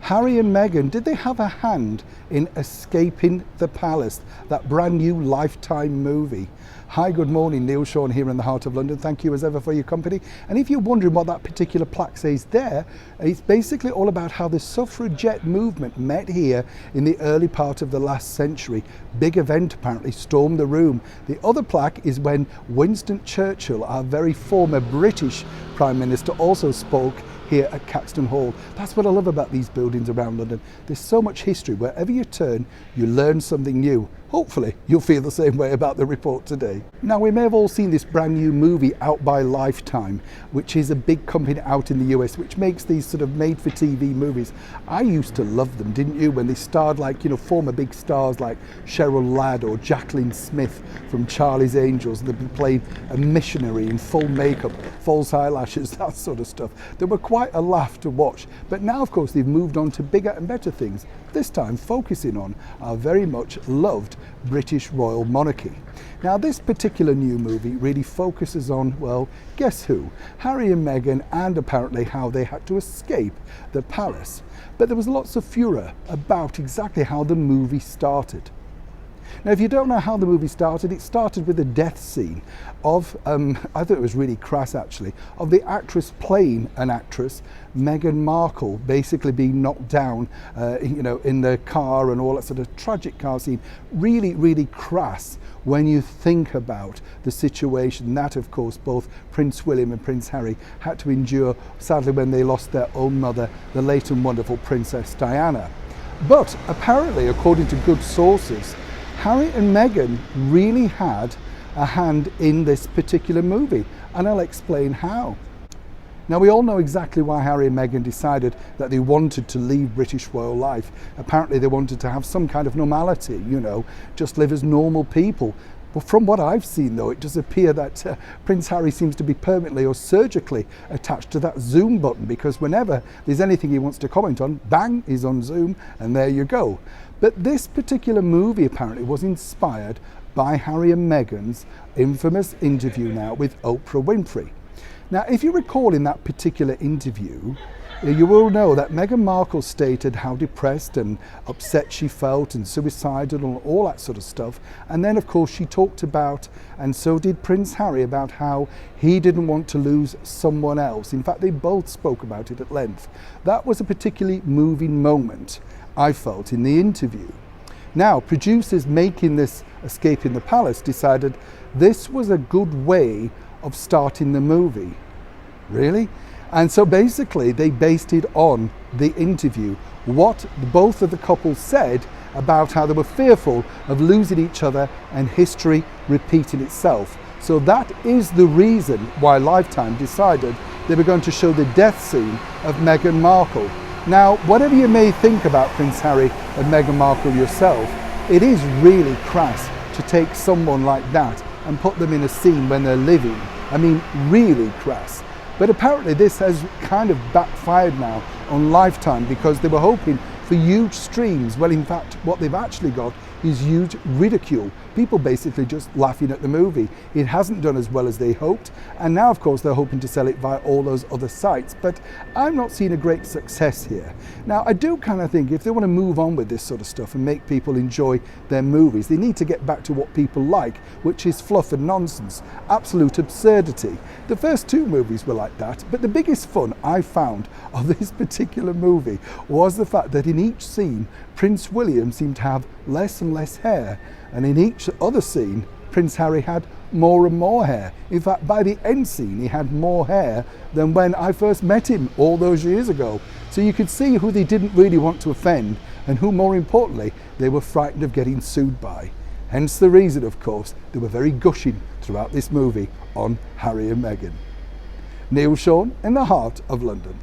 Harry and Meghan, did they have a hand in escaping the palace, that brand new Lifetime movie? Hi, good morning, Neil Sean here in the heart of London. Thank you as ever for your company. And if you're wondering what that particular plaque says there, it's basically all about how the suffragette movement met here in the early part of the last century. Big event apparently, stormed the room. The other plaque is when Winston Churchill, our very former British Prime Minister, also spoke here at Caxton Hall. That's what I love about these buildings around London. There's so much history. Wherever you turn, you learn something new. Hopefully, you'll feel the same way about the report today. Now, we may have all seen this brand new movie out by Lifetime, which is a big company out in the US, which makes these sort of made-for-TV movies. I used to love them, didn't you? When they starred like, former big stars like Cheryl Ladd or Jacqueline Smith from Charlie's Angels, and they'd be playing a missionary in full makeup, false eyelashes, that sort of stuff. They were quite a laugh to watch. But now, of course, they've moved on to bigger and better things, this time focusing on our very much loved British royal monarchy. Now, this particular new movie really focuses on, well, guess who? Harry and Meghan, and apparently how they had to escape the palace. But there was lots of furor about exactly how the movie started. Now, if you don't know how the movie started, it started with a death scene of, I thought it was really crass actually, of the actress playing an actress, Meghan Markle, basically being knocked down, in the car and all that sort of tragic car scene. Really, really crass when you think about the situation that, of course, both Prince William and Prince Harry had to endure, sadly, when they lost their own mother, the late and wonderful Princess Diana. But apparently, according to good sources, Harry and Meghan really had a hand in this particular movie, and I'll explain how. Now, we all know exactly why Harry and Meghan decided that they wanted to leave British royal life. Apparently they wanted to have some kind of normality, just live as normal people. But from what I've seen, though, it does appear that Prince Harry seems to be permanently or surgically attached to that Zoom button, because whenever there's anything he wants to comment on, bang, he's on Zoom, and there you go. But this particular movie apparently was inspired by Harry and Meghan's infamous interview now with Oprah Winfrey. Now, if you recall in that particular interview, you will know that Meghan Markle stated how depressed and upset she felt and suicidal and all that sort of stuff. And then, of course, she talked about, and so did Prince Harry, about how he didn't want to lose someone else. In fact, they both spoke about it at length. That was a particularly moving moment, I felt, in the interview. Now, producers making this Escaping the Palace decided this was a good way of starting the movie. Really? And so basically they based it on the interview, what both of the couples said about how they were fearful of losing each other and history repeating itself. So that is the reason why Lifetime decided they were going to show the death scene of Meghan Markle. Now, whatever you may think about Prince Harry and Meghan Markle yourself, it is really crass to take someone like that and put them in a scene when they're living. I mean, really crass. But apparently this has kind of backfired now on Lifetime, because they were hoping for huge streams. Well, in fact, what they've actually got is huge ridicule. People basically just laughing at the movie. It hasn't done as well as they hoped, and now, of course, they're hoping to sell it via all those other sites. But I'm not seeing a great success here. Now, I do kind of think if they want to move on with this sort of stuff and make people enjoy their movies, they need to get back to what people like, which is fluff and nonsense, absolute absurdity. The first two movies were like that, but the biggest fun I found of this particular movie was the fact that in each scene, Prince William seemed to have less and less hair, and in each other scene, Prince Harry had more and more hair. In fact, by the end scene, he had more hair than when I first met him all those years ago. So you could see who they didn't really want to offend, and who, more importantly, they were frightened of getting sued by. Hence the reason, of course, they were very gushing throughout this movie on Harry and Meghan. Neil Sean in the heart of London.